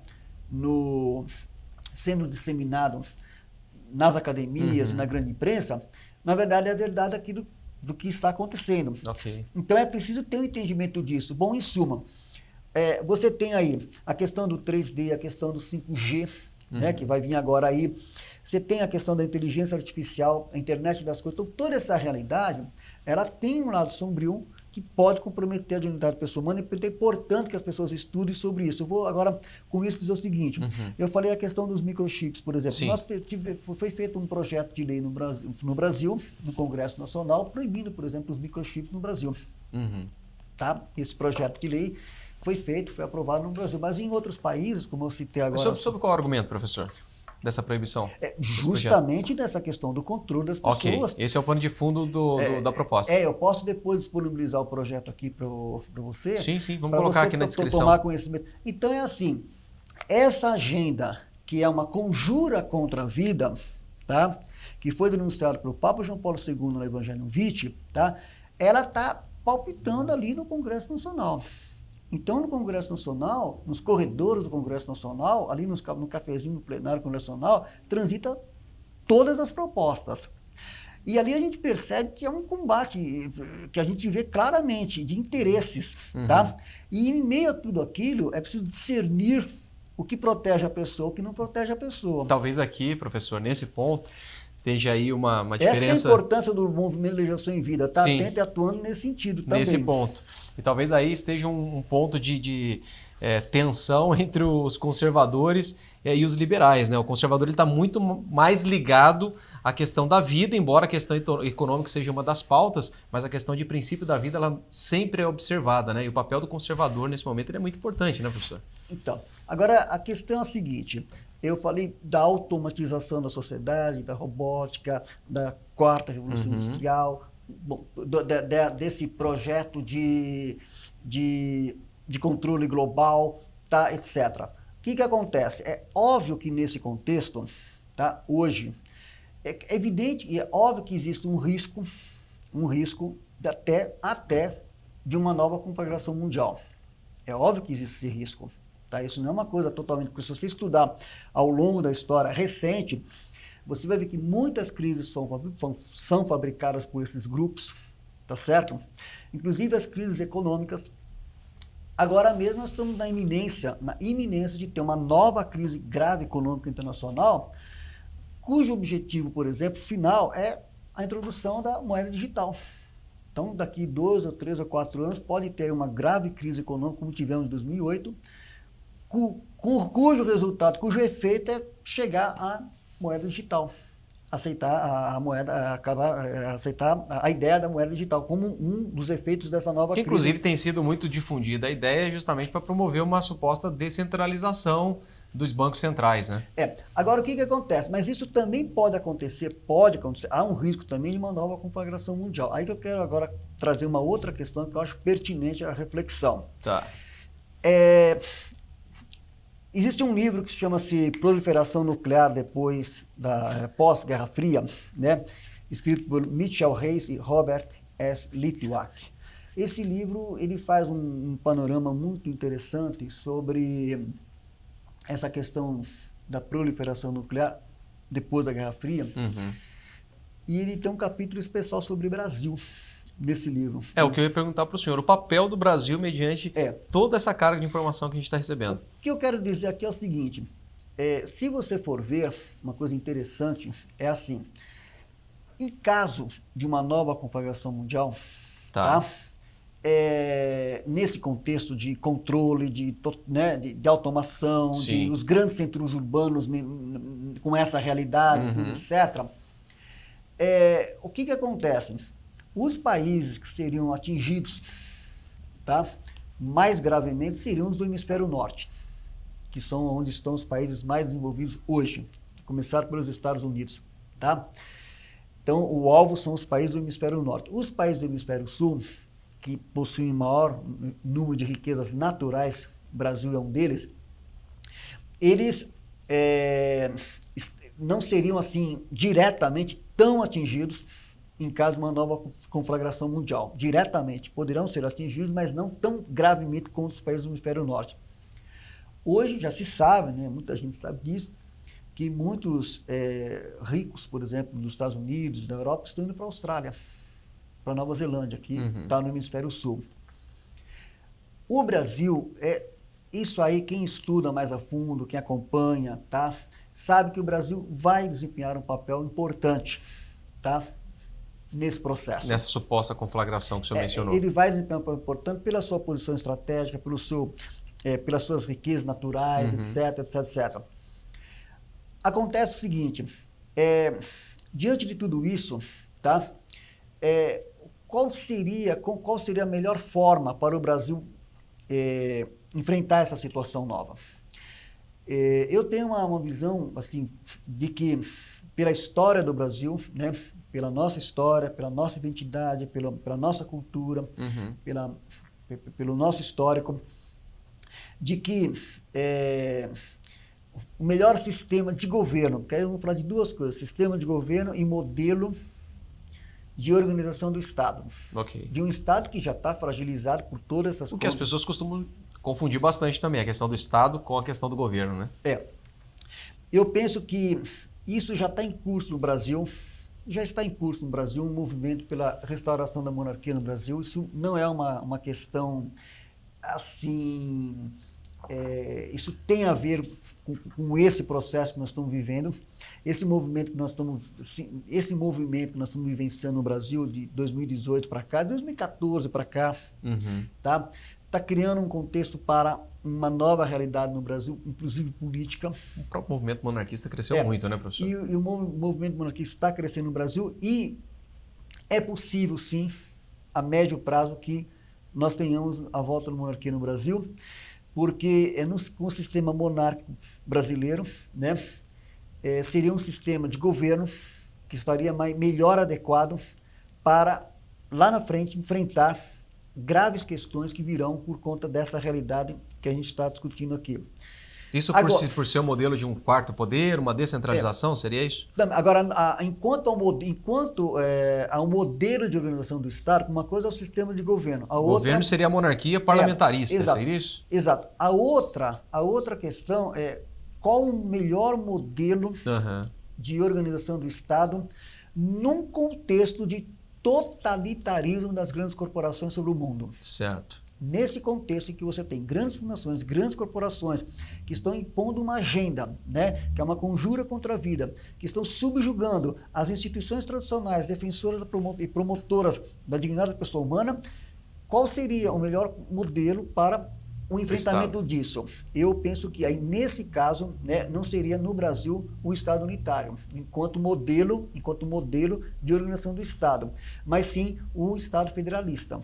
sendo disseminado nas academias, na grande imprensa, na verdade é a verdade aquilo do que está acontecendo. Okay. Então é preciso ter um entendimento disso. Bom, em suma, você tem aí a questão do 3D, a questão do 5G, né, que vai vir agora aí. Você tem a questão da inteligência artificial, a internet das coisas. Então, toda essa realidade, ela tem um lado sombrio que pode comprometer a dignidade da pessoa humana e é importante que as pessoas estudem sobre isso. Eu vou agora, com isso, dizer o seguinte. Eu falei a questão dos microchips, por exemplo. Foi feito um projeto de lei no Brasil, no Congresso Nacional, proibindo, por exemplo, os microchips no Brasil. Tá? Esse projeto de lei foi aprovado no Brasil. Mas em outros países, como eu citei agora... Mas sobre qual argumento, professor? Dessa proibição? Justamente dessa questão do controle das pessoas. Ok, esse é o pano de fundo da proposta. Eu posso depois disponibilizar o projeto aqui para você. Sim, vamos colocar aqui na descrição. Tomar conhecimento. Então é assim, essa agenda, que é uma conjura contra a vida, tá? Que foi denunciada pelo Papa João Paulo II no Evangelium Vitae, tá? Ela está palpitando ali no Congresso Nacional. Então, no Congresso Nacional, nos corredores do Congresso Nacional, ali no cafezinho do plenário do Congresso Nacional, transita todas as propostas. E ali a gente percebe que é um combate que a gente vê claramente de interesses, tá? E em meio a tudo aquilo, é preciso discernir o que protege a pessoa, o que não protege a pessoa. Talvez aqui, professor, nesse ponto, esteja aí uma diferença... Essa é a importância do movimento de legislação em vida, tá atento e atuando nesse sentido também. Nesse ponto. E talvez aí esteja um ponto de tensão entre os conservadores e os liberais, né? O conservador está muito mais ligado à questão da vida, embora a questão econômica seja uma das pautas, mas a questão de princípio da vida ela sempre é observada, né? E o papel do conservador nesse momento ele é muito importante, né, professor? Então, agora a questão é a seguinte... Eu falei da automatização da sociedade, da robótica, da quarta revolução industrial, bom, desse projeto de controle global, tá, etc. O que acontece? É óbvio que nesse contexto, tá, hoje, é evidente e é óbvio que existe um risco até de uma nova conflagração mundial. É óbvio que existe esse risco. Tá? Isso não é uma coisa totalmente... Porque se você estudar ao longo da história recente, você vai ver que muitas crises são fabricadas por esses grupos, tá certo? Inclusive as crises econômicas. Agora mesmo nós estamos na iminência de ter uma nova crise grave econômica internacional, cujo objetivo, por exemplo, final é a introdução da moeda digital. Então, daqui 2 ou 3 ou 4 anos, pode ter uma grave crise econômica, como tivemos em 2008, cujo resultado, cujo efeito é chegar à moeda digital. Aceitar a moeda, aceitar a ideia da moeda digital como um dos efeitos dessa nova crise. Inclusive tem sido muito difundida a ideia justamente para promover uma suposta descentralização dos bancos centrais, né? Agora o que acontece? Mas isso também pode acontecer, há um risco também de uma nova conflagração mundial. Aí que eu quero agora trazer uma outra questão que eu acho pertinente à reflexão. Tá. Existe um livro que chama-se Proliferação Nuclear depois da pós-Guerra Fria, né? Escrito por Mitchell Hayes e Robert S. Litwack. Esse livro ele faz um panorama muito interessante sobre essa questão da proliferação nuclear depois da Guerra Fria. Uhum. E ele tem um capítulo especial sobre o Brasil nesse livro. O que eu ia perguntar para o senhor, o papel do Brasil mediante toda essa carga de informação que a gente está recebendo. O que eu quero dizer aqui é o seguinte, se você for ver, uma coisa interessante é assim, em caso de uma nova conflagração mundial, tá? Nesse contexto de controle, de automação, de os grandes centros urbanos com essa realidade, etc., o que acontece? Os países que seriam atingidos, tá, mais gravemente seriam os do hemisfério norte, que são onde estão os países mais desenvolvidos hoje, começar pelos Estados Unidos. Tá? Então, o alvo são os países do hemisfério norte. Os países do hemisfério sul, que possuem maior número de riquezas naturais, o Brasil é um deles, eles não seriam assim diretamente tão atingidos em caso de uma nova conflagração mundial. Diretamente poderão ser atingidos, mas não tão gravemente quanto os países do hemisfério norte. Hoje já se sabe, né, muita gente sabe disso, que muitos ricos, por exemplo, dos Estados Unidos, da Europa, estão indo para a Austrália, para a Nova Zelândia, que está no hemisfério sul. O Brasil, isso aí, quem estuda mais a fundo, quem acompanha, tá, sabe que o Brasil vai desempenhar um papel importante, tá, nesse processo. Nessa suposta conflagração que o senhor mencionou. Ele vai desempenhar um papel importante pela sua posição estratégica, pelas suas riquezas naturais, etc. Acontece o seguinte, diante de tudo isso, tá, qual seria a melhor forma para o Brasil enfrentar essa situação nova? Eu tenho uma visão assim, de que pela história do Brasil, né, pela nossa história, pela nossa identidade, pela nossa cultura, pelo nosso histórico, de que o melhor sistema de governo, porque aí vamos falar de duas coisas, sistema de governo e modelo de organização do Estado. Okay. De um Estado que já está fragilizado por todas essas coisas. O que as pessoas costumam confundir bastante também, a questão do Estado com a questão do governo, né? Eu penso que isso já está em curso no Brasil, um movimento pela restauração da monarquia no Brasil. Isso não é uma questão assim, isso tem a ver com esse processo que nós estamos vivendo, esse movimento que nós estamos vivenciando no Brasil de 2018 para cá, 2014 para cá, tá criando um contexto para uma nova realidade no Brasil, inclusive política. O próprio movimento monarquista cresceu muito, né, professor? E o movimento monarquista está crescendo no Brasil e é possível, sim, a médio prazo, que nós tenhamos a volta da monarquia no Brasil, porque com o sistema monárquico brasileiro, né, seria um sistema de governo que estaria melhor adequado para, lá na frente, enfrentar graves questões que virão por conta dessa realidade que a gente está discutindo aqui. Isso Agora, por ser o modelo de um quarto poder, uma descentralização, seria isso? agora, enquanto há um modelo de organização do Estado, uma coisa é o sistema de governo, a O outra governo seria a monarquia parlamentarista, exato, seria isso? exato. A outra questão é qual o melhor modelo Aham. de organização do Estado num contexto de totalitarismo das grandes corporações sobre o mundo. Certo. Nesse contexto em que você tem grandes fundações, grandes corporações que estão impondo uma agenda, né, que é uma conjura contra a vida, que estão subjugando as instituições tradicionais, defensoras e promotoras da dignidade da pessoa humana, qual seria o melhor modelo para o enfrentamento disso? Eu penso que aí, nesse caso, né, não seria no Brasil o Estado unitário, enquanto modelo de organização do Estado, mas sim o Estado federalista.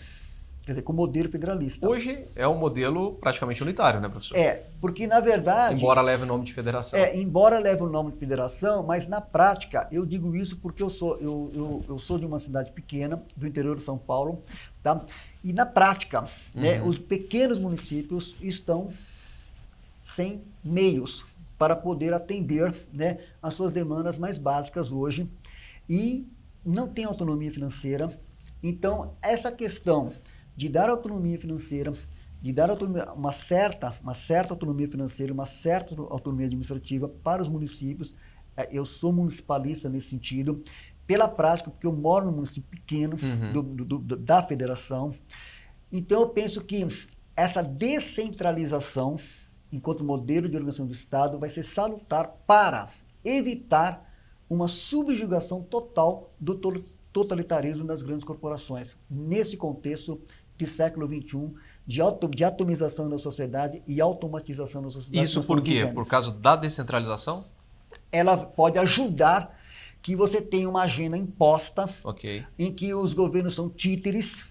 Quer dizer, com o modelo federalista. Hoje é um modelo praticamente unitário, né, professor? Porque na verdade... Embora leve o nome de federação. Embora leve o nome de federação, mas na prática, eu digo isso porque eu sou de uma cidade pequena, do interior de São Paulo, tá? E na prática, né, os pequenos municípios estão sem meios para poder atender, né, as suas demandas mais básicas hoje e não tem autonomia financeira. Então, essa questão de dar autonomia financeira, de dar uma certa autonomia financeira, uma certa autonomia administrativa para os municípios. Eu sou municipalista nesse sentido, pela prática, porque eu moro num município pequeno da federação. Então, eu penso que essa descentralização, enquanto modelo de organização do Estado, vai ser salutar para evitar uma subjugação total do totalitarismo das grandes corporações. Nesse contexto de século XXI, de atomização da sociedade e automatização da sociedade. Isso por quê? Por causa da descentralização? Ela pode ajudar que você tenha uma agenda imposta, em que os governos são títeres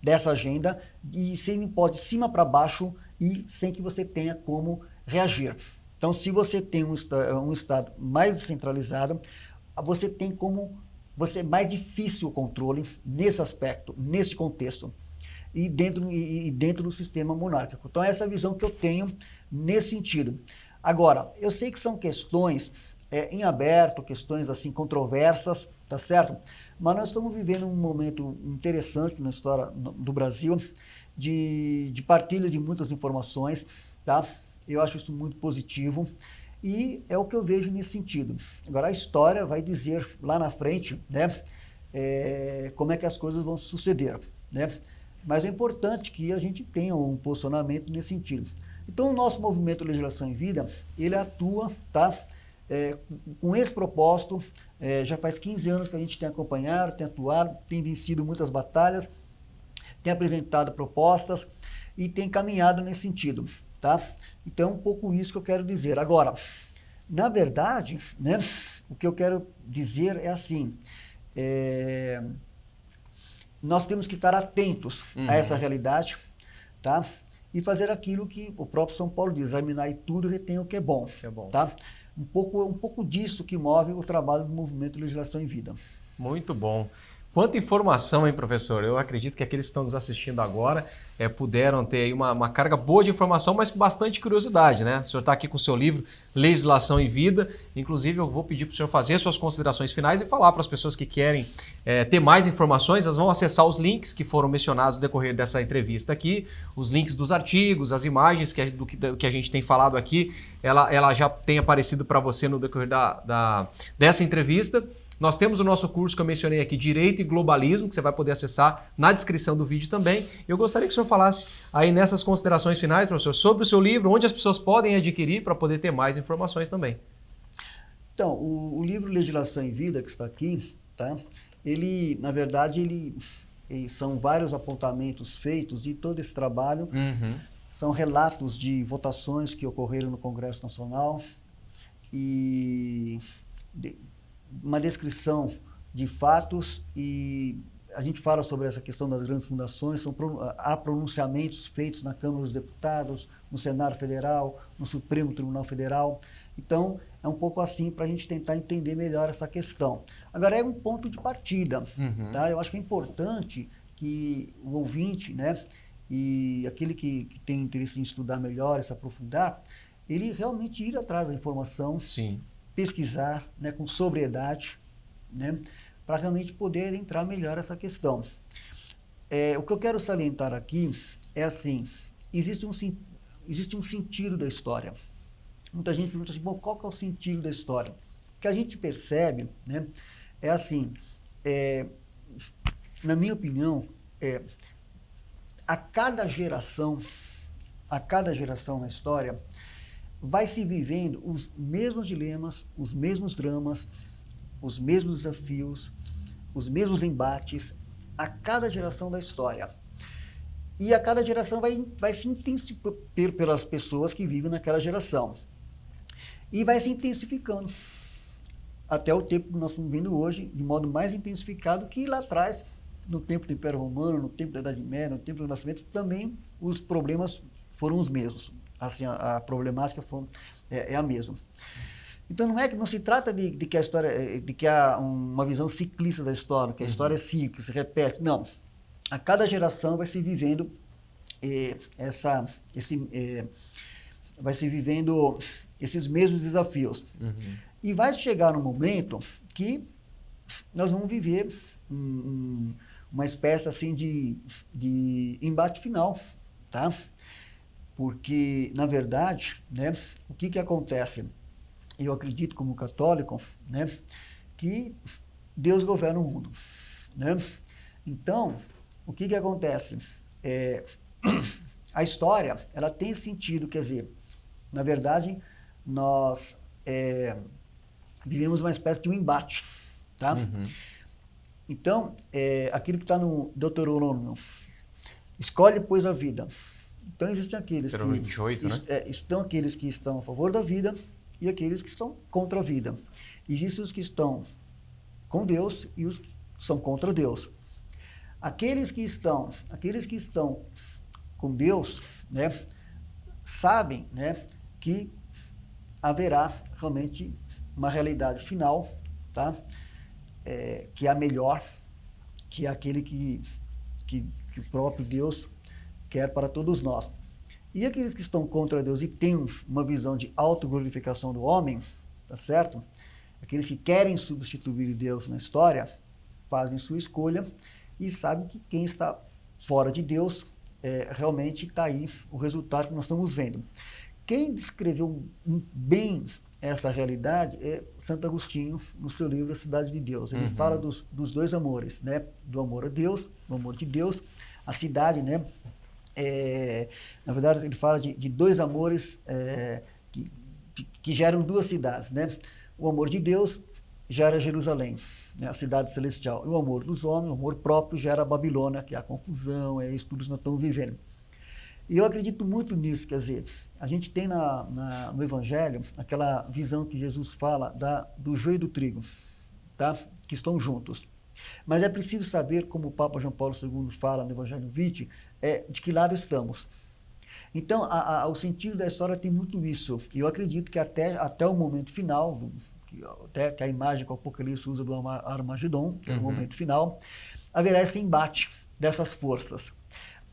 dessa agenda e sendo imposto de cima para baixo e sem que você tenha como reagir. Então, se você tem um Estado mais descentralizado, você tem como... Você é mais difícil o controle nesse aspecto, nesse contexto. E dentro do sistema monárquico. Então, essa é a visão que eu tenho nesse sentido. Agora, eu sei que são questões em aberto, questões assim controversas, tá certo? Mas nós estamos vivendo um momento interessante na história do Brasil, de partilha de muitas informações, tá? Eu acho isso muito positivo e é o que eu vejo nesse sentido. Agora, a história vai dizer lá na frente, né, como é que as coisas vão suceder, né? Mas é importante que a gente tenha um posicionamento nesse sentido. Então, o nosso movimento Legislação em Vida, ele atua, tá? Com esse propósito, já faz 15 anos que a gente tem acompanhado, tem atuado, tem vencido muitas batalhas, tem apresentado propostas e tem caminhado nesse sentido, tá? Então, é um pouco isso que eu quero dizer. Agora, na verdade, né, o que eu quero dizer é assim... nós temos que estar atentos a essa realidade, tá? E fazer aquilo que o próprio São Paulo diz, examinar tudo e reter o que é bom, tá? Um pouco disso que move o trabalho do Movimento Legislação em Vida. Muito bom. Quanta informação, hein, professor? Eu acredito que aqueles que estão nos assistindo agora puderam ter aí uma carga boa de informação, mas com bastante curiosidade, né? O senhor está aqui com o seu livro Legislação em Vida. Inclusive, eu vou pedir para o senhor fazer suas considerações finais e falar para as pessoas que querem ter mais informações, elas vão acessar os links que foram mencionados no decorrer dessa entrevista aqui, os links dos artigos, as imagens do que a gente tem falado aqui, ela já tem aparecido para você no decorrer dessa entrevista. Nós temos o nosso curso que eu mencionei aqui, Direito e Globalismo, que você vai poder acessar na descrição do vídeo também. Eu gostaria que o senhor falasse aí nessas considerações finais, professor, sobre o seu livro, onde as pessoas podem adquirir para poder ter mais informações também. Então, o livro Legislação em Vida, que está aqui, tá? Ele, na verdade, são vários apontamentos feitos de todo esse trabalho. São relatos de votações que ocorreram no Congresso Nacional e... uma descrição de fatos e a gente fala sobre essa questão das grandes fundações, há pronunciamentos feitos na Câmara dos Deputados, no Senado Federal, no Supremo Tribunal Federal. Então, é um pouco assim para a gente tentar entender melhor essa questão. Agora, é um ponto de partida. Tá? Eu acho que é importante que o ouvinte, né, e aquele que tem interesse em estudar melhor, se aprofundar, ele realmente ir atrás da informação, Sim. pesquisar, né, com sobriedade, né, para realmente poder entrar melhor essa questão. O que eu quero salientar aqui é assim, existe um sentido da história. Muita gente pergunta assim, bom, qual que é o sentido da história? O que a gente percebe, né, é assim, na minha opinião, a cada geração na história, vai se vivendo os mesmos dilemas, os mesmos dramas, os mesmos desafios, os mesmos embates, a cada geração da história. E a cada geração vai se intensificar pelas pessoas que vivem naquela geração. E vai se intensificando até o tempo que nós estamos vivendo hoje, de modo mais intensificado que lá atrás, no tempo do Império Romano, no tempo da Idade Média, no tempo do Renascimento, também os problemas foram os mesmos. Assim, a problemática é a mesma. Então não se trata de que a história, de que há uma visão ciclista da história, que a história é cíclica, se repete. Não. A cada geração vai se vivendo vai se vivendo esses mesmos desafios. Uhum. E vai chegar um momento que nós vamos viver uma espécie assim de embate final, tá? Porque, na verdade, né, o que acontece? Eu acredito, como católico, né, que Deus governa o mundo, né? Então, o que acontece? A história, ela tem sentido, quer dizer, na verdade, nós vivemos uma espécie de um embate, tá? Uhum. Então, aquilo que está no Deuteronômio, escolhe, pois, a vida. Então, existem aqueles 28, né? Estão aqueles que estão a favor da vida e aqueles que estão contra a vida. Existem os que estão com Deus e os que são contra Deus. Aqueles que estão com Deus, né, sabem, né, que haverá realmente uma realidade final, tá? Que é a melhor, que é aquele que o próprio Deus quer para todos nós. E aqueles que estão contra Deus e têm uma visão de autoglorificação do homem, tá certo? Aqueles que querem substituir Deus na história, fazem sua escolha e sabem que quem está fora de Deus realmente está aí o resultado que nós estamos vendo. Quem descreveu bem essa realidade é Santo Agostinho, no seu livro A Cidade de Deus. Ele fala dos dois amores, né? Do amor a Deus, do amor de Deus. A cidade, né? Na verdade, ele fala de dois amores que geram duas cidades, né? O amor de Deus gera Jerusalém, né? A cidade celestial. E o amor dos homens, o amor próprio, gera a Babilônia, que é a confusão, isso tudo que nós estamos vivendo. E eu acredito muito nisso, quer dizer, a gente tem no Evangelho aquela visão que Jesus fala do joio e do trigo, tá? Que estão juntos. Mas é preciso saber, como o Papa João Paulo II fala no Evangelho Vitae, de que lado estamos. Então, o sentido da história tem muito isso. E eu acredito que até o momento final, que a imagem que o Apocalipse usa do Armagedon, que é o momento final, haverá esse embate dessas forças.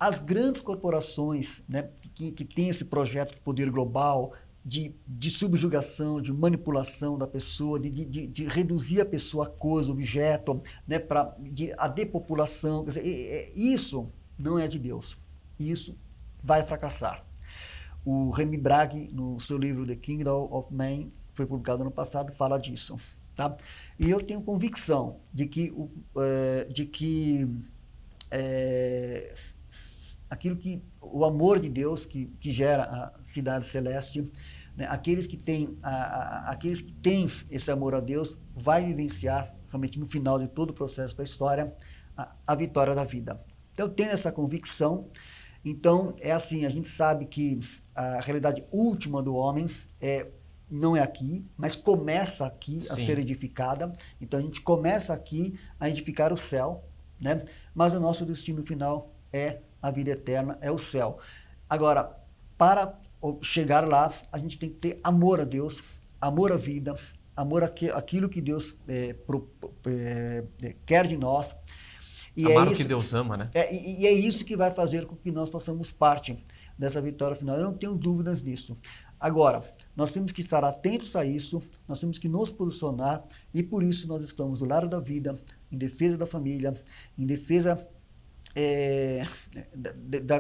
As grandes corporações, né, que têm esse projeto de poder global, de subjugação, de manipulação da pessoa, de reduzir a pessoa a coisa, objeto, né, a depopulação, quer dizer, isso não é de Deus. Isso vai fracassar. O Remy Bragg, no seu livro The Kingdom of Man, foi publicado ano passado, fala disso. Tá? E eu tenho convicção de que aquilo que o amor de Deus que gera a cidade celeste, né, aqueles que têm esse amor a Deus vai vivenciar realmente no final de todo o processo da história a vitória da vida. Então eu tenho essa convicção. Então é assim, a gente sabe que a realidade última do homem não é aqui, mas começa aqui a ser edificada. Então a gente começa aqui a edificar o céu, né? Mas o nosso destino final é a vida eterna, é o céu. Agora, para chegar lá, a gente tem que ter amor a Deus, amor à vida, amor àquilo que Deus quer de nós. E amar o que Deus ama, né? E é isso que vai fazer com que nós façamos parte dessa vitória final. Eu não tenho dúvidas nisso. Agora, nós temos que estar atentos a isso, nós temos que nos posicionar e por isso nós estamos do lado da vida, em defesa da família, em defesa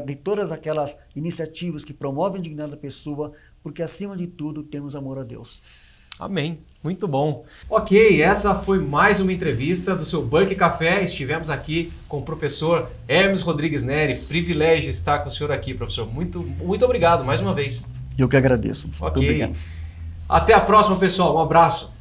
de todas aquelas iniciativas que promovem a dignidade da pessoa, porque acima de tudo temos amor a Deus. Amém. Muito bom. Ok, essa foi mais uma entrevista do seu Burke Café. Estivemos aqui com o professor Hermes Rodrigues Neri. Privilégio estar com o senhor aqui, professor. Muito obrigado mais uma vez. Eu que agradeço. Ok. Muito obrigado. Até a próxima, pessoal. Um abraço.